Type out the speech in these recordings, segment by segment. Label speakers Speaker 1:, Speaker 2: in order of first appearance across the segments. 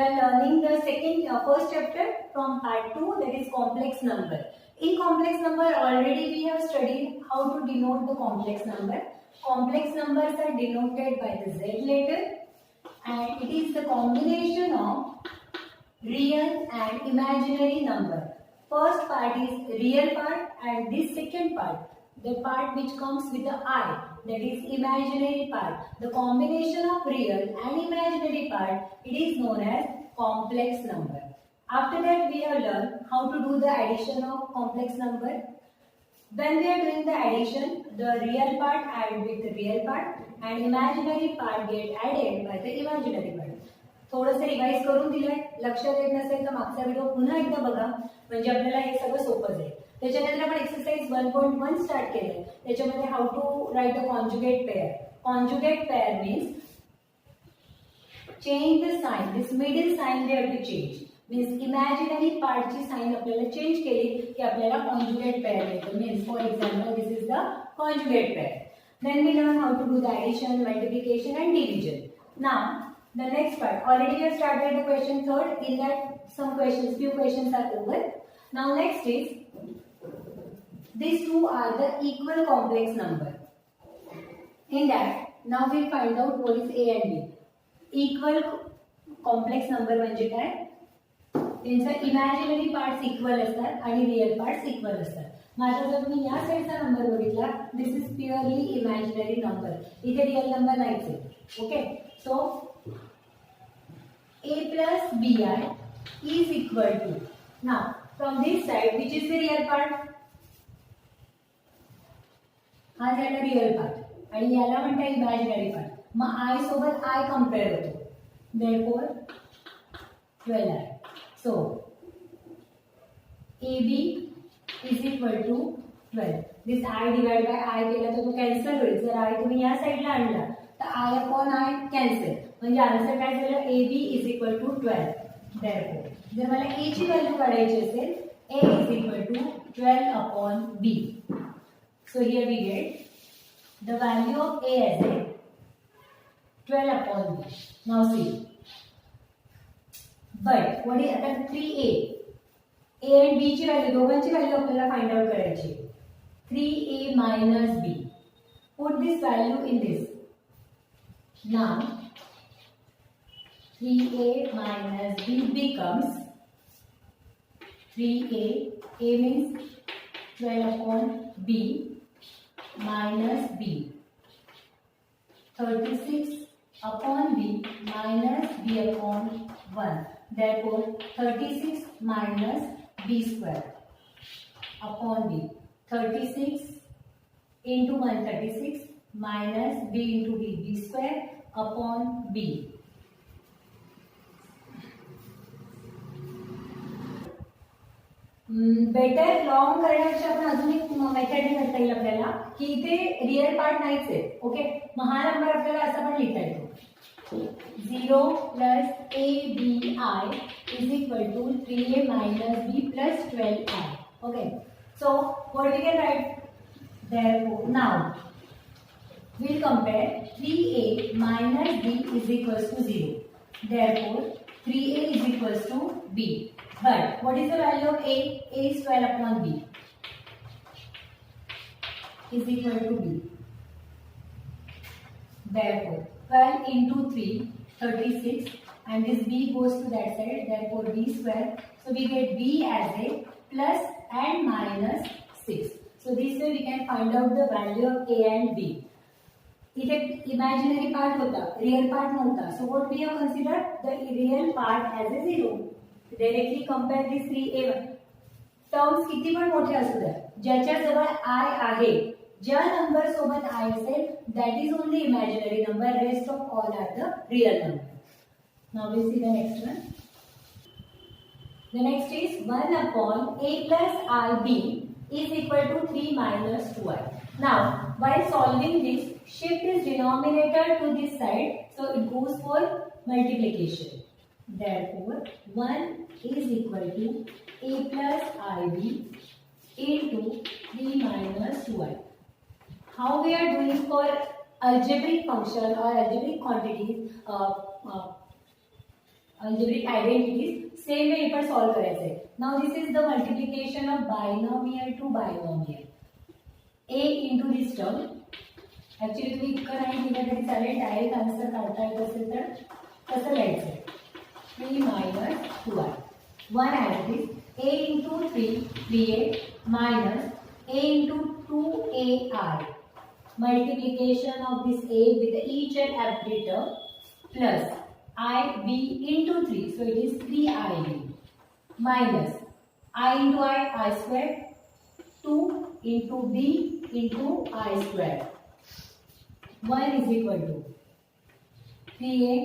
Speaker 1: are learning the first chapter from part 2, that is complex number. In complex number already we have studied how to denote the complex number. Complex numbers are denoted by the Z letter, and it is the combination of real and imaginary number. First part is real part, and this second part, the part which comes with the I, that is imaginary part. The combination of real and imaginary part, it is known as complex number. After that we have learned how to do the addition of complex number. When we are doing the addition, the real part add with the real part and imaginary part get added by the imaginary part. थोडंसं revise करून दिलंय, लक्षात येत नसेल तर मागचा video पुन्हा एकदा बघा, म्हणजे आपल्याला हे सगळं सोपं जाईल. त्याच्यानंतर आपण एक्सरसाइज 1.1 स्टार्ट केलंय. त्याच्यामध्ये how to write the conjugate pair. Conjugate pair means change the sign, this middle sign we have to change. Means imaginary पार्टची साइन आपल्याला चेंज केली की आपल्याला कॉन्जुगेट पेअर मिळतो. Means for example this is the conjugate pair. Then we learn how to do the addition, multiplication and division. Now the next part, already we have started the question third. In that some questions, few questions are over. Now next is, these two are the equal complex number. In that now we find out what is A and B. Equal complex number म्हणजे काय, त्यांचा imaginary parts equal असतात आणि real parts equal असतात. माझा जर तुम्ही या साईडचा नंबर बघितला, this is purely imaginary number, इथे रिअल नंबर नाहीच आहे. Okay, so A plus bi is equal to, now from this side which is the real part, हा झाला रिअल पार्ट आणि याला म्हणता इमॅजिनरी पार्ट. मग I सोबत I कंपेअर होतो, therefore 12i. So AB is equal to 12. This I divided by I केला तर तो कॅन्सल होईल. जर I तुम्ही या साईडला आणला तर I upon I कॅन्सल, म्हणजे आन्सर काय झालं, AB is equal to 12. Therefore जर मला A ची व्हॅल्यू काढायची असेल, A is equal to 12 upon B. So here we get the value of A as a 12 upon B. Now see, but what is आता 3A, A and B ची value, दोघांची value आपल्याला find out करायची. 3A minus B. Put this value in this. Now 3A minus B becomes 3A, A means 12 upon B minus B, 36 upon B minus B upon 1. Therefore 36 minus B square upon B. 36 into 136 minus B into B, B square upon B. Better long करण्याची आपण अजून एक method करता येईल आपल्याला, की इथे real part नाहीच आहे. ओके, मग हा नंबर आपल्याला असा पण लिहिता येतो, 0 plus ABI is equal to 3A minus B plus 12I. Okay, so what we can write, therefore now we'll compare 3A minus B is equals to 0. Therefore 3A is equals to B. But what is the value of A? A is 12 upon B is equal to B. Therefore 12 into 3, 36, and this B goes to that side, therefore B square. So we get B as a plus and minus 6. So this way we can find out the value of A and B. इथे imaginary part होता, real part नव्हता. So what we have considered the real part as a 0. Directly compare this 3A. Terms किती पण मोठे असू द्या, ज्याच्याजवळ I आहे, ज्या नंबर सोबत I असेल, that is only imaginary number, rest of all are the real number. Now we see the next one. The next is 1 upon A plus IB is equal to 3 minus 2I. Now while solving this, shift is denominator to this side, so it goes for multiplication. Therefore 1 is equal to A plus IB into 3 minus 2I. How we are doing for algebraic function or algebraic quantities, algebraic identities same way पण solve करायचं आहे. Now this is the multiplication of binomial to binomial. a into this term. Actually तुम्ही इतकं नाही दिलं तरी चालेल, direct answer काढता येत असेल तर कसं लिहायचं. 3 minus 2i. 1 as this a into 3 3a minus a into 2ai. Multiplication of this a with each and every term plus ib into 3. So it is 3ib minus I into I square, 2 into b into I square. 1 is equal to 3a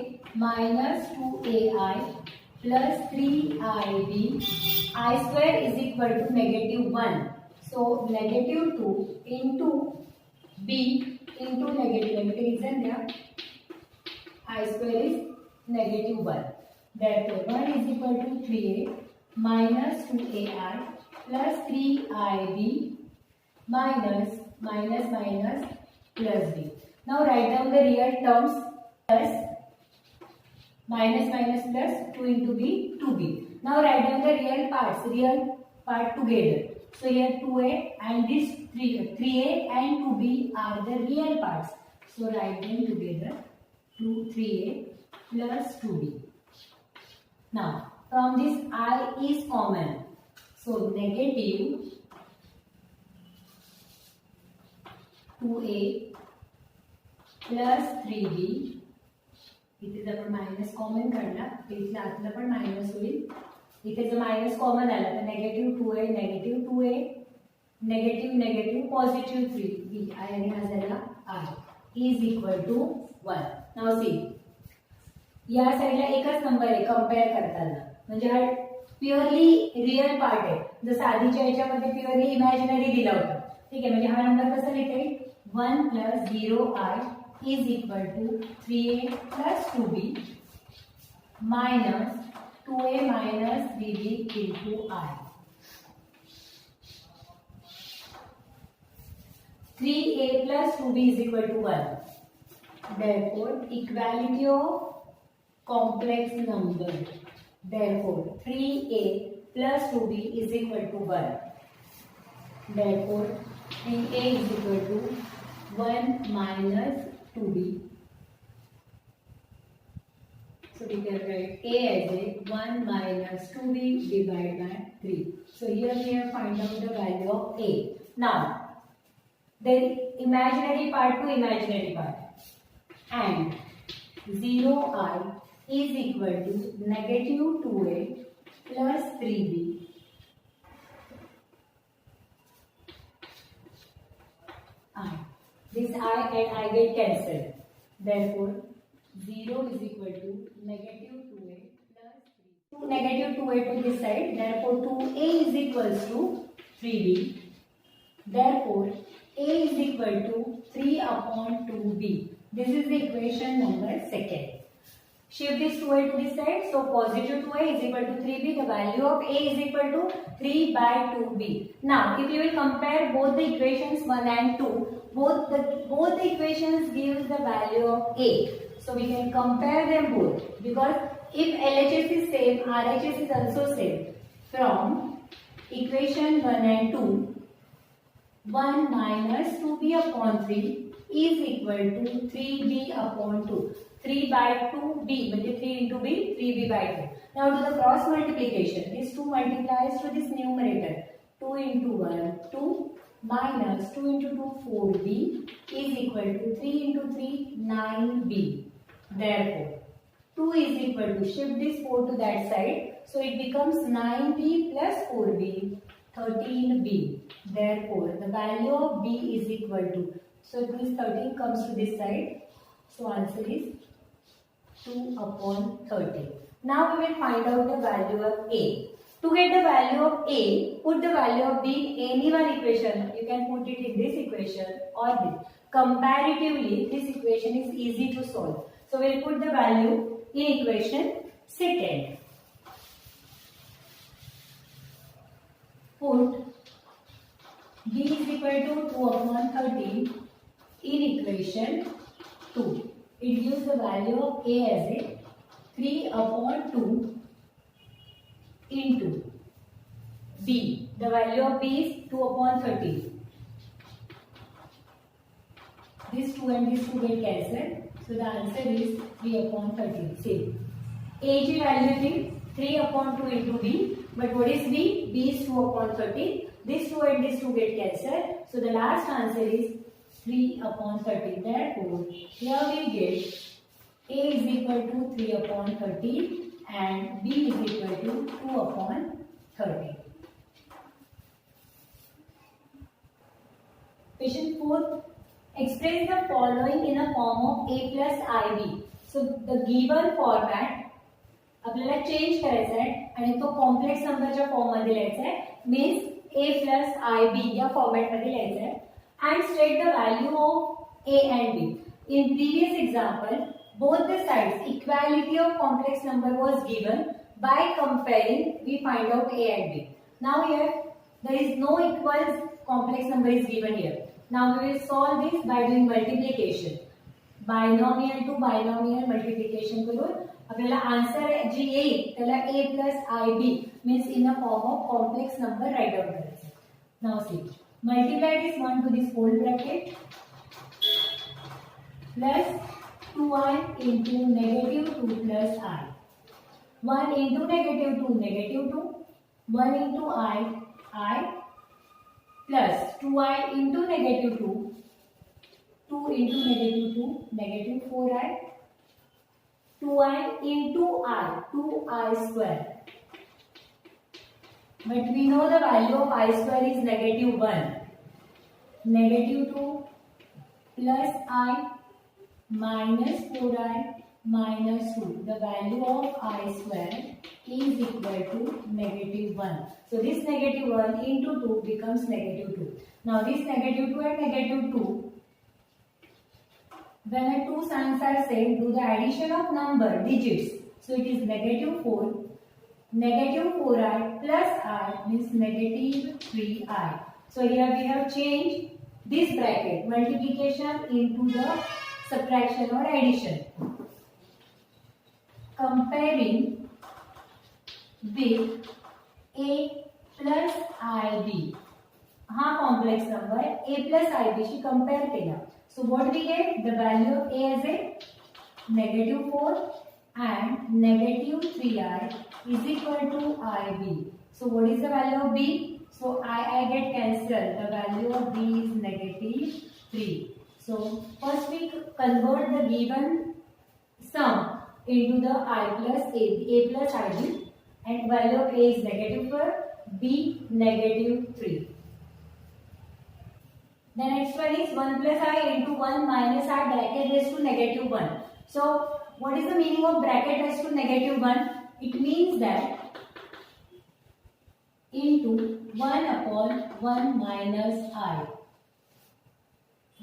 Speaker 1: minus 2ai plus 3ib. I square is equal to negative 1. So negative 2 into b into negative reason there. I square is negative 1. Therefore 1 is equal to 3a minus 2ai plus 3ib minus plus b. Now write down the real terms. Plus minus plus 2 into b 2b. Now write down the real part together. So here 2a and this 3a and 2b are the real parts. So write them together. 3a plus 2b. Now from this I is common. So negative 2a plus 3b. इथे जर आपण minus common काढला तर इथल्या आतला पण minus होईल. इथे जर मायनस कॉमन आला तर negative 2a negative positive 3b आणि हा झाला i is equal to 1. Now see या साईडला एकच नंबर आहे कम्पेअर करताना, म्हणजे हा प्युअरली रिअल पार्ट आहे. जसं आधीच्या याच्यामध्ये प्युअरली इमॅजिनरी दिला होता. ठीक आहे, म्हणजे हा नंबर कसा लिहिता येईल 1 plus 0i is equal to 3a plus 2b minus 2a minus 3b into I. 3a plus 2b is equal to 1. Therefore, equality of complex number. Therefore, 3a plus 2b is equal to 1. Therefore, 3a is equal to 1 minus 2b. So we can write a as a 1 minus 2b divided by 3. So here we have find out the value of a. Now, the imaginary part to imaginary part, and 0i is equal to negative 2a plus 3b. This I and I get cancelled. Therefore, 0 is equal to negative 2a plus 3. Negative 2a to this side. Therefore, 2a is equals to 3b. Therefore, a is equal to 3 upon 2b. This is the equation number 2. Shift this 2a to this side. So, positive 2a is equal to 3b. The value of a is equal to 3 by 2b. Now, if you will compare both the equations 1 and 2, both the equations gives the value of a. So, we can compare them both, because if LHS is same, RHS is also same. From equation 1 and 2, 1 minus 2b upon 3 is equal to 3b upon 2. 3 by 2b, means 3 into b, 3b by 2. Now to the cross multiplication, this 2 multiplies to this numerator. 2 into 1, 2 minus 2 into 2, 4b is equal to 3 into 3, 9b. Therefore, 2 is equal to, shift this 4 to that side. So it becomes 9b plus 4b, 13b. Therefore, the value of b is equal to, so this 13 comes to this side. So answer is 2 upon 13. Now we will find out the value of a. To get the value of a, put the value of b in any one equation. You can put it in this equation or this. Comparatively, this equation is easy to solve. So we will put the value in equation 2. Put b is equal to 2 upon 13 in equation 2. It gives the value of a as a 3 upon 2 into b. The value of b is 2 upon 30. This 2 and this 2 get cancelled. So the answer is 3 upon 30. Same. A की value is 3 upon 2 into b. But what is b? b is 2 upon 30. This 2 and this 2 get cancelled. So the last answer is 3 upon 30. Therefore, here we get a is equal to 3 upon 30 and b is equal to 2 upon 30. Question 4. Express the following in a form of a plus ib. So the given format आपल्याला change करायचा आहे आणि तो complex नंबरच्या form मध्ये लिहायचा आहे. Means a plus I B या फॉर्मॅट मध्ये लिहायचा आहे. And state the value of a and b. In previous example both the sides equality of complex number was given. By comparing we find out a and b. Now here there is no equal complex number is given here. Now we will solve this by doing multiplication. Binomial to binomial multiplication करून आपल्याला answer जी येईल त्याला a plus ib means in a form of complex number write down करायचं. Now see, multiply this one to this whole bracket plus 2i into negative 2 plus I. 1 into negative 2 negative 2. 1 into I plus 2i into negative 2. 2 into negative 2 negative 4i. 2i into I, 2i square. But we know the value of I square is negative 1. Negative 2 plus I minus 4i minus 2. The value of I square is equal to negative 1. So this negative 1 into 2 becomes negative 2. Now this negative 2 and negative 2, when the two signs are same, do the addition of number digits. So it is negative 4. Negative 4i plus I means negative 3i. So here we have changed this bracket multiplication into the subtraction or addition. Comparing with a plus ib. हा complex number a plus ib she compare केला. So what we get? The value of a as a negative 4 and negative 3i is equal to ib. So what is the value of b? So I get cancelled. The value of b is negative 3. So first we convert the given sum into the I plus a plus ib, and value of a is negative 4, b negative 3. The next one is 1 plus I into 1 minus I bracket raised to negative 1. So what is the meaning of bracket raised to negative 1? It means that into 1 upon 1 minus I.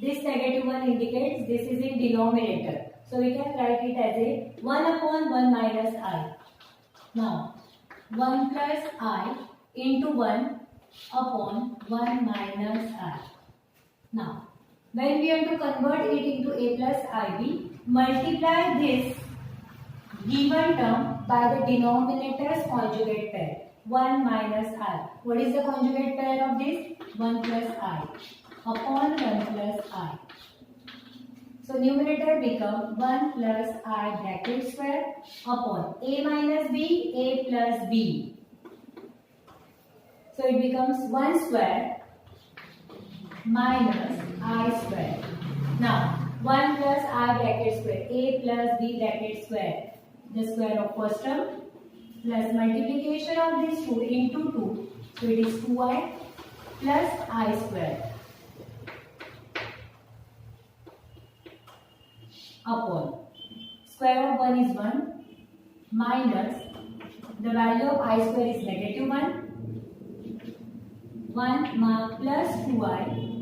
Speaker 1: This negative 1 indicates this is in denominator. So we can write it as a 1 upon 1 minus I. Now 1 plus I into 1 upon 1 minus I. Now, when we have to convert it into a plus ib, multiply this given term by the denominator's conjugate pair, 1 minus I. What is the conjugate pair of this? 1 plus I upon 1 plus I. So, numerator becomes 1 plus I bracket square upon a minus b, a plus b. So, it becomes 1 square minus I square. Now 1 plus I bracket square, a plus b bracket square, the square of first term plus multiplication of these two into 2. So it is 2i plus I square upon square of 1 is 1 minus the value of I square is negative 1. 1 plus 2i.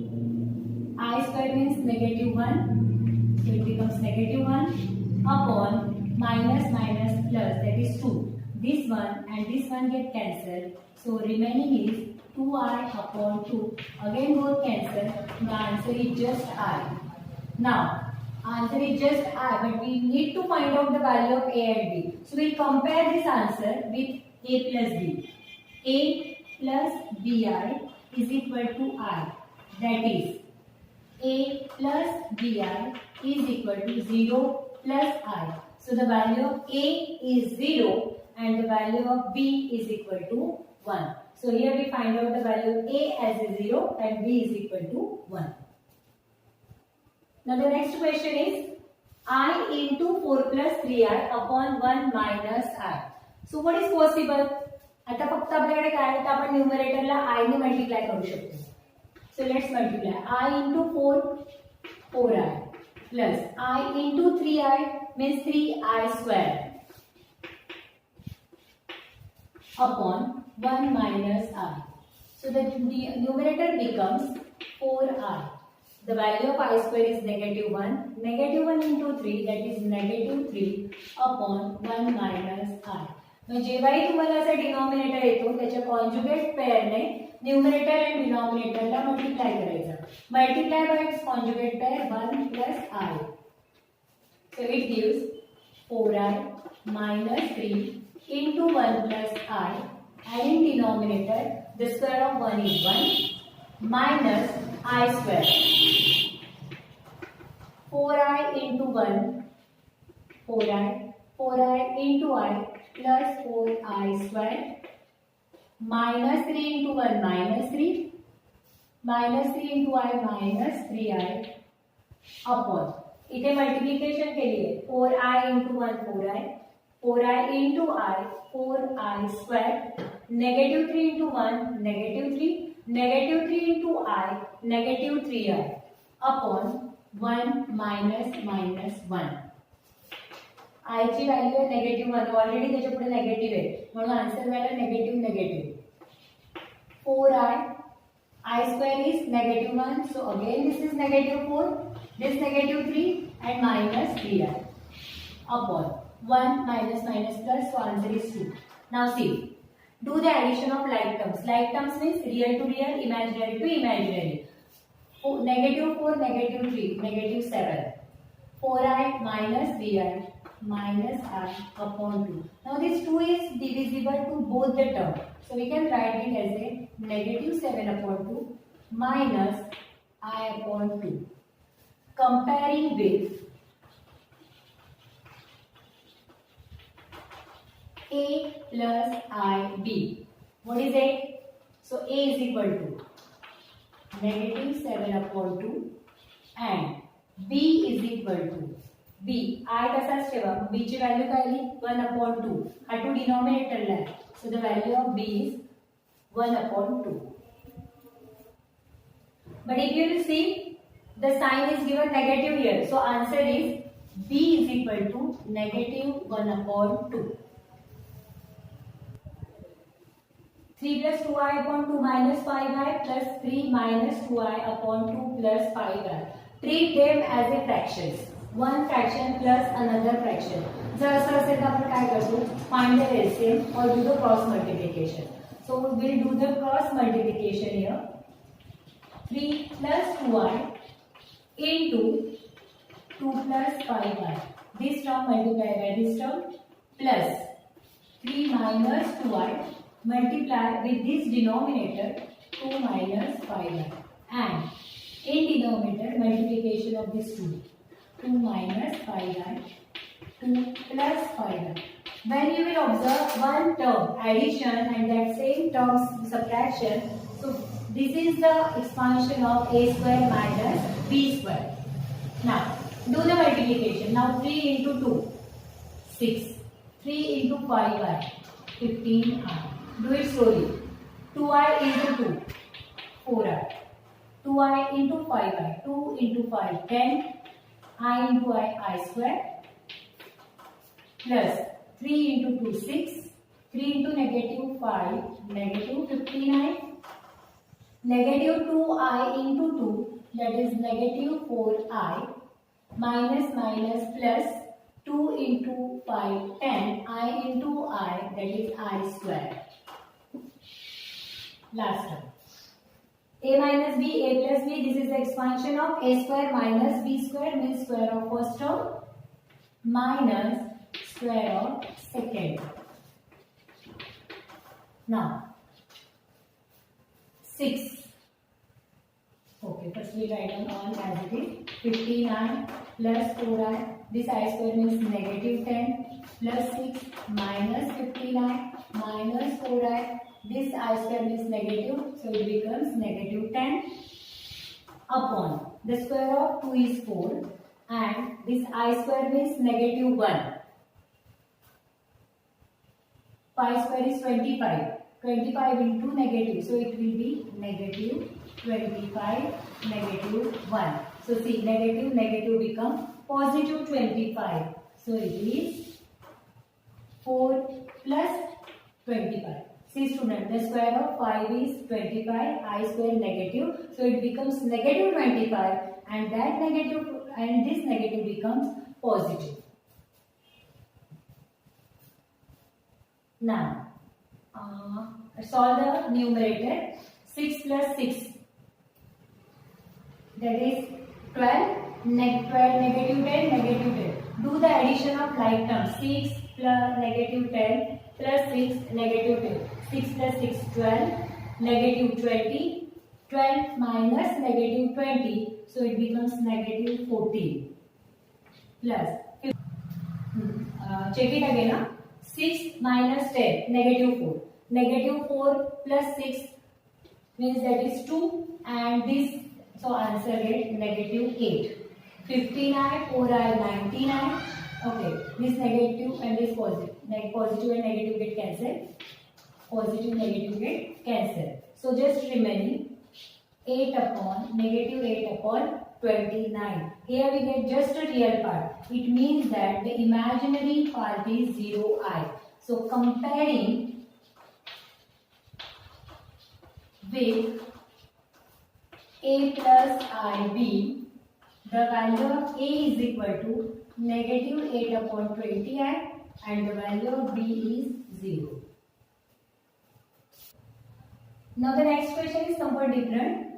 Speaker 1: I square means negative 1. So it becomes negative 1 upon minus minus plus, that is 2. This one and this one get cancelled. So remaining is 2i upon 2. Again both cancel. The answer is just I. Now Answer is just I, but we need to find out the value of A and B. So we'll compare this answer with A plus B. A plus BI is equal to I. That is, A plus BI is equal to 0 plus I. So the value of A is 0 and the value of B is equal to 1. So here we find out the value of A as a 0 and B is equal to 1. Now the next question is I into 4 plus 3I upon 1 minus I. So what is possible? आता फक्त आपल्याकडे काय आहे तर आपण न्यूमरेटरला I ने multiply करू शकतो. So let's multiply I into 4 4I plus I into 3I means 3I square upon 1 minus I. So the numerator becomes 4I. The value of I square is -1. -1 into 3 that is -3 upon 1 minus I. जेव्हाही तुम्हाला असा denominator येतो त्याच्या conjugate पेअरने numerator and डिनॉमिनेटरला multiply करायचं. Multiply by it's conjugate pair 1 plus I. So it gives 4I minus 3 into 1 plus I, and in denominator the square of 1 is 1 minus I square. 4I into 1 4I into I plus 4I square minus 3 into 1 minus 3 into I minus 3I upon इथे multiplication केली आहे 4I into 1 4I into I 4I square -3 into 1 -3 -3 into I -3I upon 1 minus 1. I ची value आहे -1. Already त्याच्या पुढे negative आहे म्हणून answer value negative. 4I I square is -1. So again this is -4, this -3 and minus 3I upon 1 minus plus, so answer is 2. Now see, do the addition of like terms. Like terms means real to real, imaginary to imaginary. -4, -3, -7. 4I minus 3I minus I upon 2. Now this 2 is divisible to both the terms. So we can write it as a -7 upon 2 minus I upon 2. Comparing with A plus IB. What is it? So A is equal to -7 upon 2 and B is equal to B. I तसाच ठेवा. B ची value काय आली 1 upon 2. हा 2 डिनॉमिनेटरला आहे. So the value of B is 1 upon 2. But if you will see, the sign is given negative here. So answer is B is equal to -1 upon 2. 3 plus 2I upon 2 minus 5I plus 3 minus 2I upon 2 plus 5I. Treat them as a fractions. One fraction plus another fraction. जर असं असेल तर आपण काय करतो? Find the LCM or do the cross multiplication. So we'll do the cross multiplication here. 3 plus 2I into 2 plus 5I. This term multiplied by this term plus 3 minus 2I multiply with this denominator 2 minus 5I, and in denominator multiplication of this 2 minus 5I, 2 plus 5I. When you will observe one term addition and that same term subtraction, so this is the expansion of A square minus B square. Now do the multiplication. Now 3 into 2 6, 3 into 5I 15I. Do it slowly. 2I into 2 4I, 2I into 5I, 2 into 5 10, I into I square plus 3 into 2 6, 3 into -5 -59, -2I into 2 that is -4I minus plus 2 into 5 10, I into I that is I square. Last term. A minus B, A plus B, this is the expansion of A square minus B square, means square of first term minus square of second. Now 6. Okay, first we write down all as it is. 59 plus 4i. This I square means negative 10 plus 6 minus 59 minus 4i. This I square means negative, so it becomes negative 10 upon the square of 2 is 4 and this I square means negative 1. Pi square is 25. 25 into negative, so it will be negative 25 negative 1. So see, negative negative become positive 25. So it is 4 plus 25. See student, the square of 5 is 25, I square negative, so it becomes negative 25 and that negative and this negative becomes positive. Now solve the numerator. 6 plus 6, that is 12, 12 negative 10 negative 10. Do the addition of like terms. 6 plus negative 10 plus 6 negative 10. 6 plus 6 12 negative 20. 12 minus negative 20, so it becomes negative 14 plus check it again. 6 minus 10 negative 4. Negative 4 plus 6 means that is 2 and this, so answer is negative 8. 59 4i 99. Okay, this negative and this positive. Positive and negative get cancelled. Positive negative get cancelled. So just remaining 8 upon negative 8 upon 29. Here we get just a real part. It means that the imaginary part is 0i. So comparing with a plus ib, the value of a is equal to negative 8 upon 20i and the value of b is 0. Now the next question is somewhat different.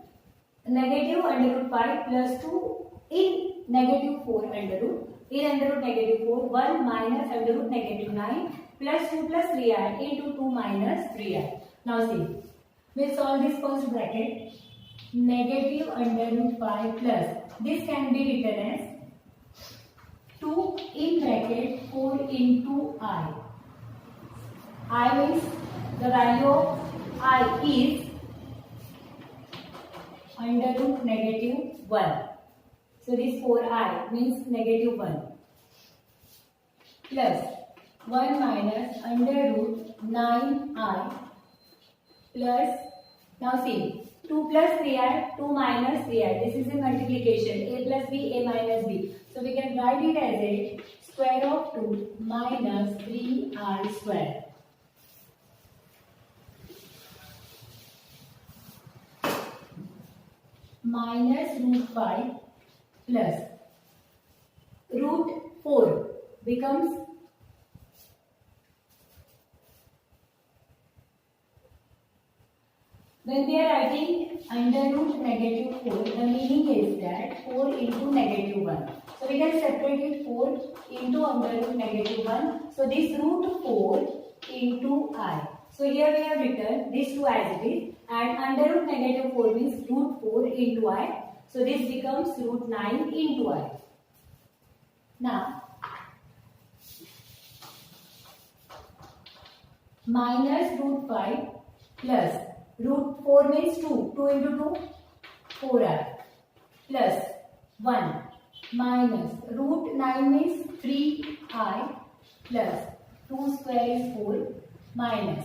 Speaker 1: Negative under root 5 plus 2 in negative 4 under root. In under root negative 4, 1 minus under root negative 9 plus 2 plus 3i into 2 minus 3i. Now see, we'll solve this first bracket. Negative under root 5 plus, this can be written as 2 in bracket 4 into I. I means the value of I is under root negative 1. So this 4i means negative 1 plus 1 minus under root 9i plus, now see, 2 plus 3i, 2 minus 3i. This is a multiplication. A plus b, a minus b. So we can write it as a square of 2 minus 3i square. Minus root 5 plus root 4 becomes when we are writing under root negative 4, the meaning is that 4 into negative 1. So we can separate it 4 into under root negative 1. So this root 4 into I. So here we have written these two as it is, and under root negative 4 means root 4 into I. So this becomes root 9 into I. Now minus root 5 plus root 4 means 2. 2 into 2, 4i plus 1 minus root 9 means 3i plus 2 square is 4 minus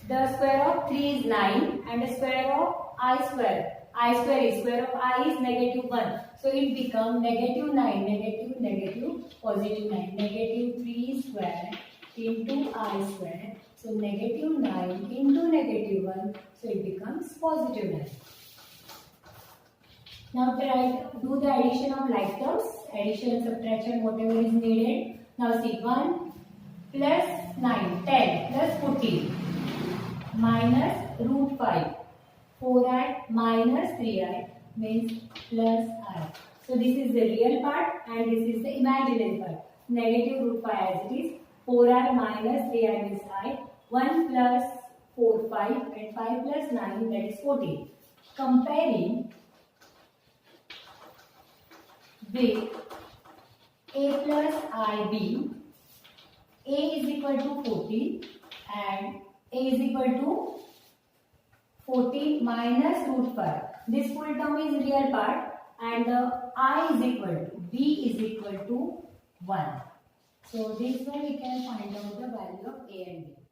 Speaker 1: the square of 3 is 9 and the square of I square. I square is square of I is negative 1. So it becomes negative 9, negative, negative, positive 9. Negative 3 square into I square. So negative 9 into negative 1. So it becomes positive 9. Now do the addition of like terms. Addition and subtraction, whatever is needed. Now see, 1 plus 9, 10 plus 14 minus root 5 4i minus 3i means plus I. So this is the real part and this is the imaginary part. Negative root 5 as it is. 4i minus 3i means I. 1 plus 4, 5 and 5 plus 9 that is 14. Comparing with a plus ib, a is equal to 14 and a is equal to 14 minus root 5. This full term is real part and the I is equal to, b is equal to 1. So this way we can find out the value of a and b.